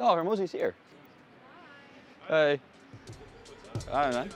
Oh, Hormozi's here. Hey. Hi, man.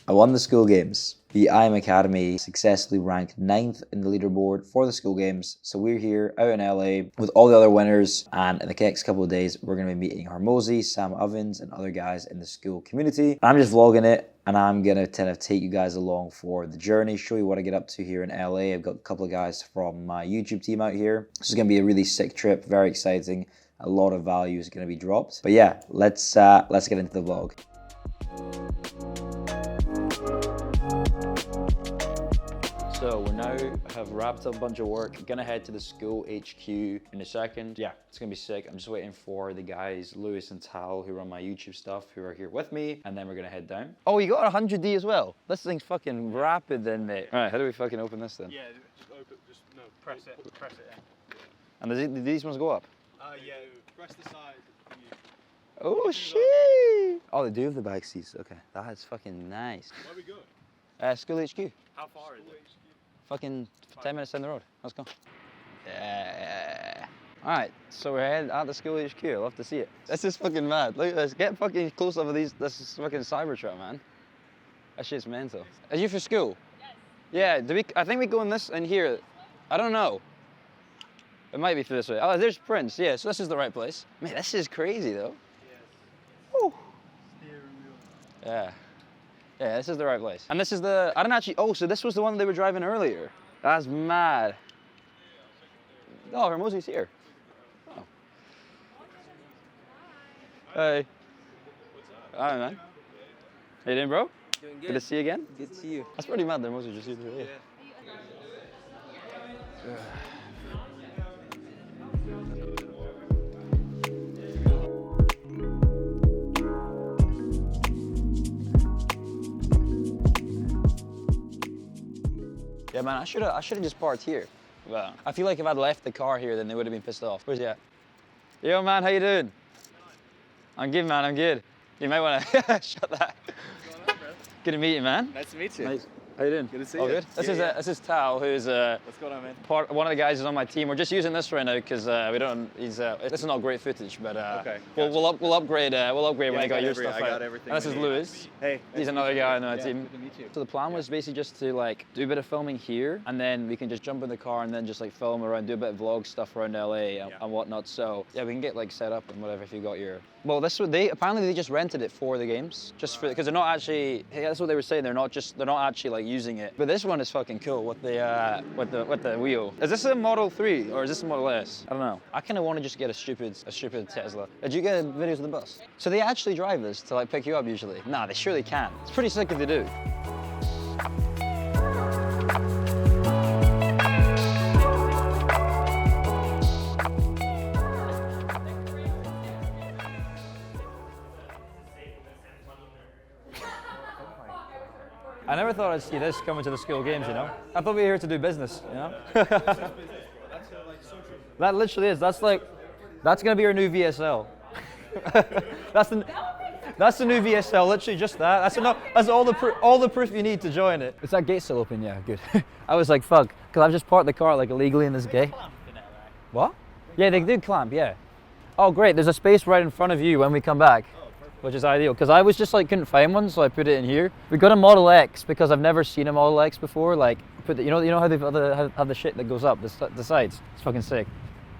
I won the school games. The IM Academy successfully ranked 9th in the leaderboard for the school games. So we're here out in LA with all the other winners, and in the next couple of days we're going to be meeting Hormozi, Sam Ovens, and other guys in the school community. I'm just vlogging it, and I'm going to kind of take you guys along for the journey, show you what I get up to here in LA. I've got a couple of guys from my YouTube team out here. This is going to be a really sick trip, very exciting. A lot of value is going to be dropped. But yeah, let's get into the vlog. So we now have wrapped up a bunch of work. Gonna head to the school HQ in a second. Yeah, it's gonna be sick. I'm just waiting for the guys, Lewis and Tal, who run my YouTube stuff, who are here with me, and then we're gonna head down. Oh, you got 100D as well? This thing's fucking rapid then, mate. All right, how do we fucking open this then? Yeah, just open, no, press it in. And do these ones go up? Yeah, press the side. Oh, shit! Oh, they do have the back seats. Okay, that's fucking nice. Where we going? School HQ. How far is it? Fucking 10 minutes down the road. Let's go. Yeah. All right, so we're heading at the school HQ. I'd love to see it. This is fucking mad. Look at this. Get fucking close up of these. This is fucking Cybertruck, man. That shit's mental. Are you for school? Yes. Yeah. I think we go in this and here. I don't know. It might be through this way. Oh, there's Prince. Yeah. So this is the right place. Man, this is crazy though. Yes. Woo. Steering wheel. Yeah. Yeah, this is the right place. And this is the, I don't actually, oh, so this was the one they were driving earlier. That's mad. Oh, Hormozi's here. Oh. Hey. Hi, man. How you doing, bro? Doing good. Good to see you again. Good to see you. That's pretty mad that Hormozi just used it. Yeah, man, I should have just parked here. But I feel like if I'd left the car here, then they would have been pissed off. Where's he at? Yo, man, how you doing? I'm good, man, I'm good. You might want to shut that. What's going on, bro? Good to meet you, man. Nice to meet you. Nice. How you doing? Good to see All you. good? This Yeah, is Tal, who's What's going on, man? one of the guys who's on my team. We're just using this right now because we don't. This is not great footage, but Okay, we'll upgrade. We'll upgrade when I I got got your every- stuff I got out. everything And this we is need. Lewis. Hey. He's another guy on my Yeah, team. good to meet you. So the plan was basically just to like do a bit of filming here, and then we can just jump in the car and then just like film around, do a bit of vlog stuff around LA and whatnot. So yeah, we can get like set up and whatever if you got your. Well, this was apparently they just rented it for the games, just for because they're not actually. Hey, that's what they were saying. They're not actually like using it. But this one is fucking cool with the wheel. Is this a Model 3 or is this a Model S? I don't know. I kind of want to just get a stupid Tesla. Did you get videos of the bus? So they actually drive this to like pick you up usually? Nah, they surely can. It's pretty sick if they do. I never thought I'd see this coming to the school games, you know? I thought we were here to do business, you know? That literally is. That's gonna be our new VSL. That's the new VSL, literally just that. That's enough. That's all the proof you need to join it. Is that gate still open? Yeah, good. I was like, fuck, because I've just parked the car like illegally in this gate. What? Yeah, they did clamp, yeah. Oh, great, there's a space right in front of you when we come back. Which is ideal, because I was just like couldn't find one, so I put it in here. We got a Model X because I've never seen a Model X before. Like, you know how they've have the shit that goes up the sides. It's fucking sick.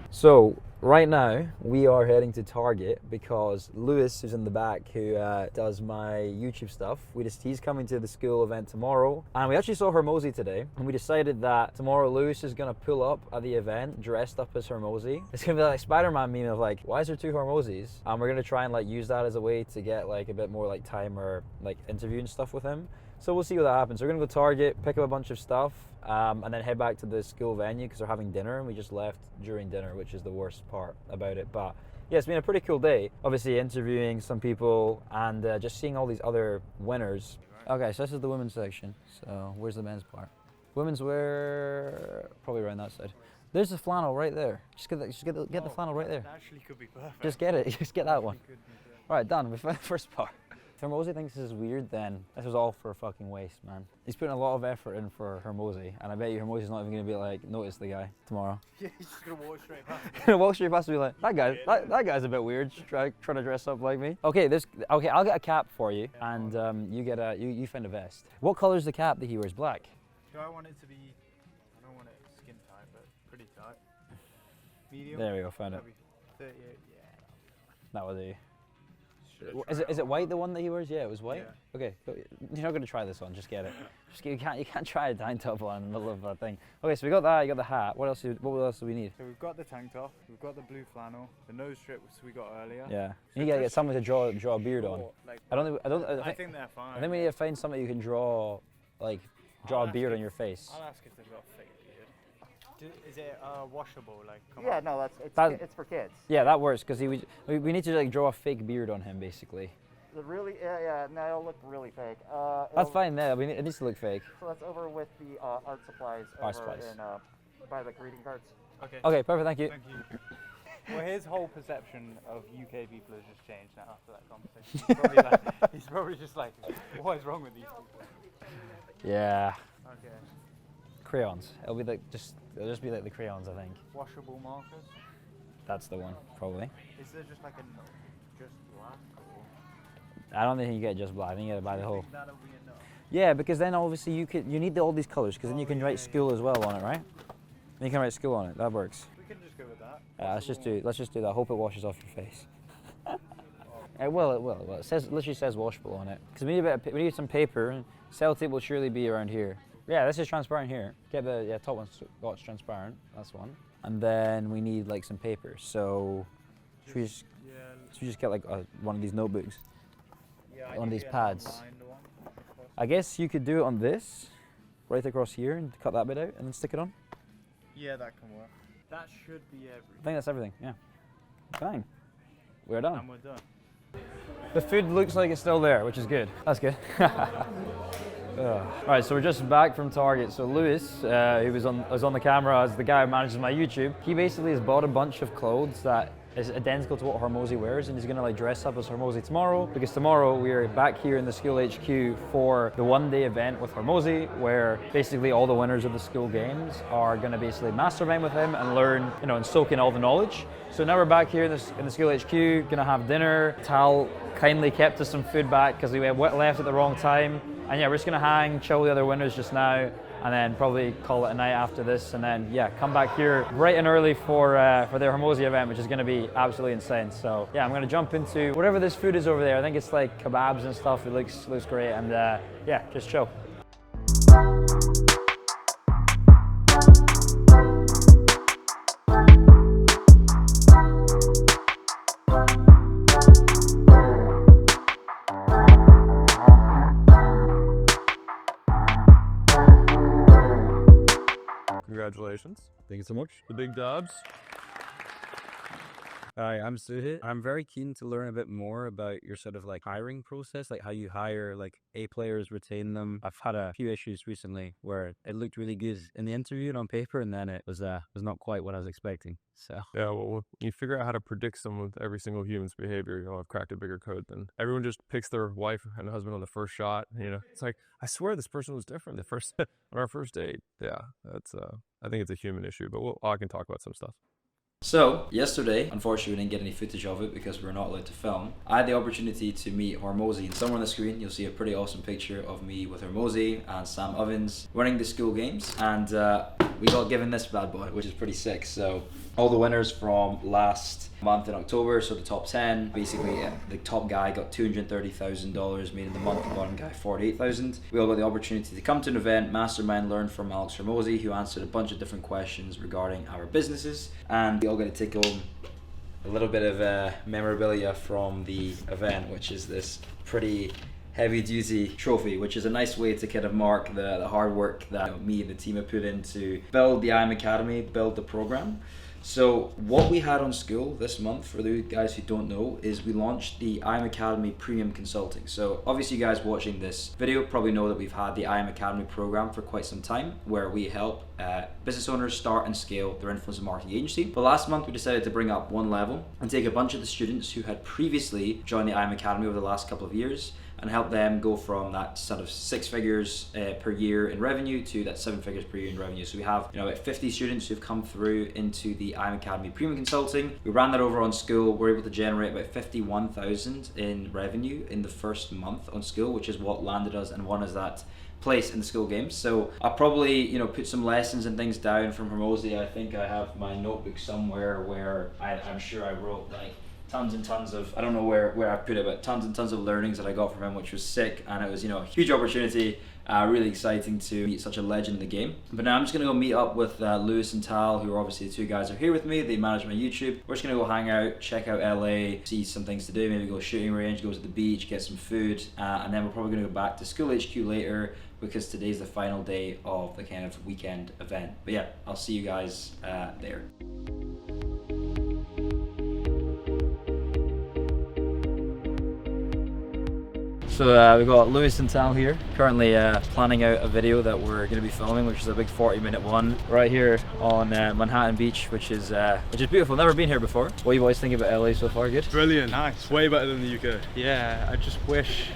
So right now we are heading to Target because Lewis, who's in the back, who does my YouTube stuff, he's coming to the school event tomorrow, and we actually saw Hormozi today, and we decided that tomorrow Lewis is gonna pull up at the event dressed up as Hormozi. It's gonna be like Spider-Man meme of like, why is there two Hormozis? And we're gonna try and like use that as a way to get like a bit more like time or like interview and stuff with him. So we'll see what that happens. We're gonna go Target, pick up a bunch of stuff, and then head back to the school venue because they're having dinner, and we just left during dinner, which is the worst part about it. But yeah, it's been a pretty cool day. Obviously interviewing some people and just seeing all these other winners. Okay, so this is the women's section. So where's the men's part? Women's wear, probably around that side. There's the flannel right there. Just get the flannel right there. That actually could be perfect. Just get it. Just get that one. Could be perfect. All right, done. We found the first part. If Hormozi thinks this is weird, then this was all for a fucking waste, man. He's putting a lot of effort in for Hormozi, and I bet you Hormozi's not even gonna be like, notice the guy tomorrow. Yeah, he's just gonna walk straight past. Gonna walk straight past and be like, that guy's a bit weird, trying to dress up like me. Okay, okay, I'll get a cap for you, and you find a vest. What color's the cap that he wears? Black. Do I want it to be? I don't want it skin tight, but pretty tight. Medium. There we go, found it. That'd be 38. Yeah. That will do. Should I Is it white, the one that he wears? Yeah, it was white. Yeah. Okay, you're not gonna try this on. Just get it. You can't try a tank top on in the middle of a thing. Okay, so we got that. You got the hat. What else do we need? So we've got the tank top. We've got the blue flannel. The nose strips we got earlier. Yeah. So You gotta get just someone to draw a beard on. short, like, I I think they're fine. think we need to find somebody who can draw a beard on your face. I'll ask if they've got fake beard. Is it washable? Like, Yeah, no, it's for kids. Yeah, that works because we need to like draw a fake beard on him basically. No, it'll look really fake. That's fine there. It needs to look fake. So that's over with the art supplies Art over supplies. in by the greeting cards. Okay. Okay, perfect. Thank you. Thank you. Well, his whole perception of UK people has just changed now after that conversation. He's probably just like, what is wrong with these people? Yeah. Okay. Crayons. It'll just be like the crayons, I think. Washable markers. That's the one, probably. Is there just like a no, just black? Or I don't think you get just black. I think you gotta buy the whole. think that'll be enough? Yeah, because then obviously you need all these colors, because then you can write school as well on it, right? Then you can write school on it. That works. We can just go with that. Let's just do that. Hope it washes off your face. It will. It literally says washable on it. Because we need some paper. And sellotape will surely be around here. Yeah, this is transparent here. Get the top one. Got transparent. That's one. And then we need like some paper. So should we just get like one of these notebooks? Yeah, One of these ideally an pads. online one, if possible. I guess you could do it on this, right across here, and cut that bit out, and then stick it on. Yeah, that can work. That should be I everything. think that's everything. Yeah. Fine. We're done. And we're done. The food looks like it's still there, which is good. That's good. All right, so we're just back from Target. So Lewis, who was on the camera as the guy who manages my YouTube, he basically has bought a bunch of clothes that is identical to what Hormozi wears, and he's gonna like dress up as Hormozi tomorrow, because tomorrow we are back here in the school HQ for the one-day event with Hormozi, where basically all the winners of the school games are gonna basically mastermind with him and learn, and soak in all the knowledge. So now we're back here in the school HQ, gonna have dinner. Tal kindly kept us some food back because we left at the wrong time. And yeah, we're just gonna hang, chill with the other winners just now, and then probably call it a night after this, and then yeah, come back here bright and early for their Hormozi event, which is gonna be absolutely insane. So yeah, I'm gonna jump into whatever this food is over there. I think it's like kebabs and stuff. It looks great, and yeah, just chill. Congratulations. Thank you so much. The big dubs. Hi, I'm Suhit. I'm very keen to learn a bit more about your sort of like hiring process, like how you hire like A players, retain them. I've had a few issues recently where it looked really good in the interview and on paper, and then it was not quite what I was expecting. So Yeah, well, when you figure out how to predict every single human's behavior, I've cracked a bigger code than everyone just picks their wife and husband on the first shot. It's like, I swear this person was different on our first date. Yeah, that's I think it's a human issue, but I can talk about some stuff. So, yesterday, unfortunately we didn't get any footage of it because we're not allowed to film. I had the opportunity to meet Hormozi. Somewhere on the screen you'll see a pretty awesome picture of me with Hormozi and Sam Ovens winning the school games, and we got given this bad boy, which is pretty sick. So all the winners from last month in October, so the top 10, basically the top guy got $230,000, meaning the month, the bottom guy $48,000. We all got the opportunity to come to an event, mastermind, learn from Alex Hormozi, who answered a bunch of different questions regarding our businesses, and we all got to take home a little bit of memorabilia from the event, which is this pretty heavy duty trophy, which is a nice way to kind of mark the hard work that me and the team have put in to build the IM Academy, build the program. So what we had on school this month, for the guys who don't know, is we launched the IM Academy Premium Consulting. So obviously you guys watching this video probably know that we've had the IM Academy program for quite some time, where we help business owners start and scale their influencer marketing agency. But last month we decided to bring up one level and take a bunch of the students who had previously joined the IM Academy over the last couple of years and help them go from that sort of 6 figures per year in revenue to that 7 figures per year in revenue. So we have about 50 students who've come through into the IM Academy Premium Consulting. We ran that over on school. We're able to generate about 51,000 in revenue in the first month on school, which is what landed us and won us that place in the school games. So I'll probably put some lessons and things down from Hormozi. I think I have my notebook somewhere where I'm sure I wrote like tons and tons of, I don't know where I put it, but tons and tons of learnings that I got from him, which was sick. And it was a huge opportunity, really exciting to meet such a legend in the game. But now I'm just gonna go meet up with Lewis and Tal, who are obviously the two guys who are here with me. They manage my YouTube. We're just gonna go hang out, check out LA, see some things to do, maybe go shooting range, go to the beach, get some food, and then we're probably gonna go back to School HQ later, because today's the final day of the kind of weekend event. But yeah, I'll see you guys there. So we've got Lewis and Tal here, currently planning out a video that we're going to be filming, which is a big 40-minute one right here on Manhattan Beach, which is beautiful. Never been here before. What do you boys think about LA so far? Good? Brilliant. Nice. Way better than the UK. Yeah, I just wish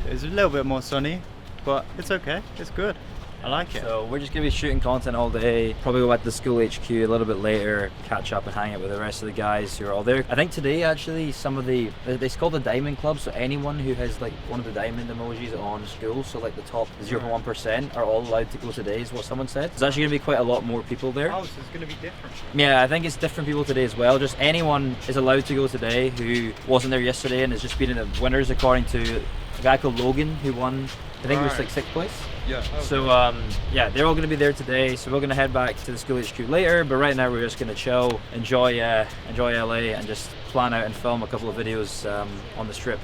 it was a little bit more sunny, but it's okay. It's good. I like it. So we're just going to be shooting content all day, probably go back to the School HQ a little bit later, catch up and hang out with the rest of the guys who are all there. I think today actually it's called the Diamond Club, so anyone who has like one of the diamond emojis on school, so like the top 0.1% are all allowed to go today is what someone said. There's actually going to be quite a lot more people there. Oh, so it's going to be different. Yeah, I think it's different people today as well. Just anyone is allowed to go today who wasn't there yesterday and has just been in the winners, according to a guy called Logan who won, I think it was like 6th place. Yeah. Okay. So yeah, they're all going to be there today. So we're going to head back to the School HQ later. But right now we're just going to chill, enjoy LA, and just plan out and film a couple of videos on the strip.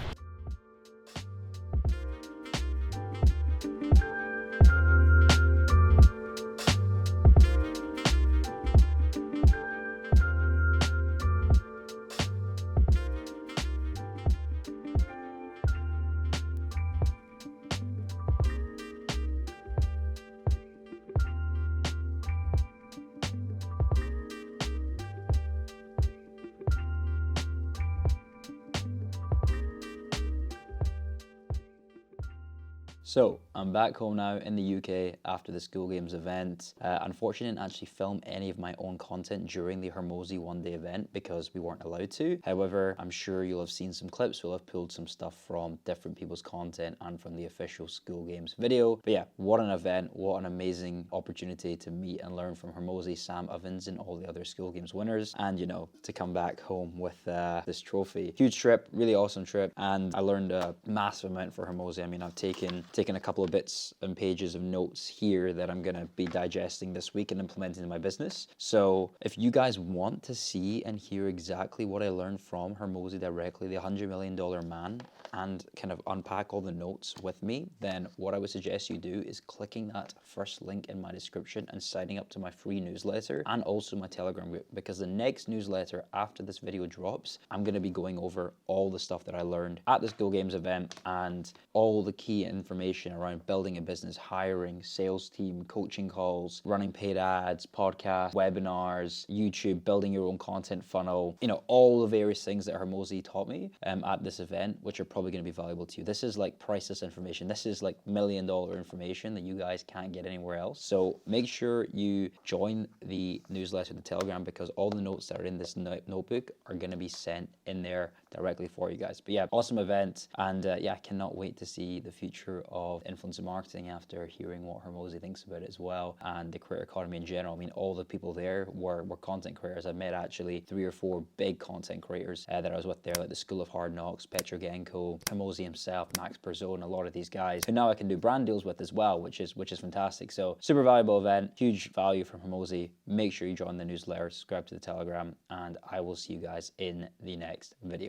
So I'm back home now in the UK after the School Games event. Unfortunately, I didn't actually film any of my own content during the Hormozi one-day event because we weren't allowed to. However, I'm sure you'll have seen some clips. We'll have pulled some stuff from different people's content and from the official School Games video. But yeah, what an event, what an amazing opportunity to meet and learn from Hormozi, Sam Ovens, and all the other School Games winners. And to come back home with this trophy. Huge trip, really awesome trip. And I learned a massive amount for Hormozi. I mean, I've taken a couple of bits and pages of notes here that I'm gonna be digesting this week and implementing in my business. So if you guys want to see and hear exactly what I learned from Hormozi directly, the $100 million man, and kind of unpack all the notes with me, then what I would suggest you do is clicking that first link in my description and signing up to my free newsletter and also my Telegram group, because the next newsletter after this video drops, I'm gonna be going over all the stuff that I learned at the School Games event and all the key information around building a business, hiring, sales team, coaching calls, running paid ads, podcasts, webinars, YouTube, building your own content funnel, all the various things that Hormozi taught me at this event, which are probably going to be valuable to you. This is like priceless information. This is like $1 million information that you guys can't get anywhere else. So make sure you join the newsletter, the Telegram, because all the notes that are in this notebook are going to be sent in there directly for you guys. But yeah, awesome event. And yeah, I cannot wait to see the future of influencer marketing after hearing what Hormozi thinks about it as well, and the creator economy in general. I mean, all the people there were content creators. I met actually 3 or 4 big content creators that I was with there, like the School of Hard Knocks, Petro Genko, Hormozi himself, Max Perzone, a lot of these guys who now I can do brand deals with as well, which is fantastic. So super valuable event, huge value from Hormozi. Make sure you join the newsletter, subscribe to the Telegram, and I will see you guys in the next video.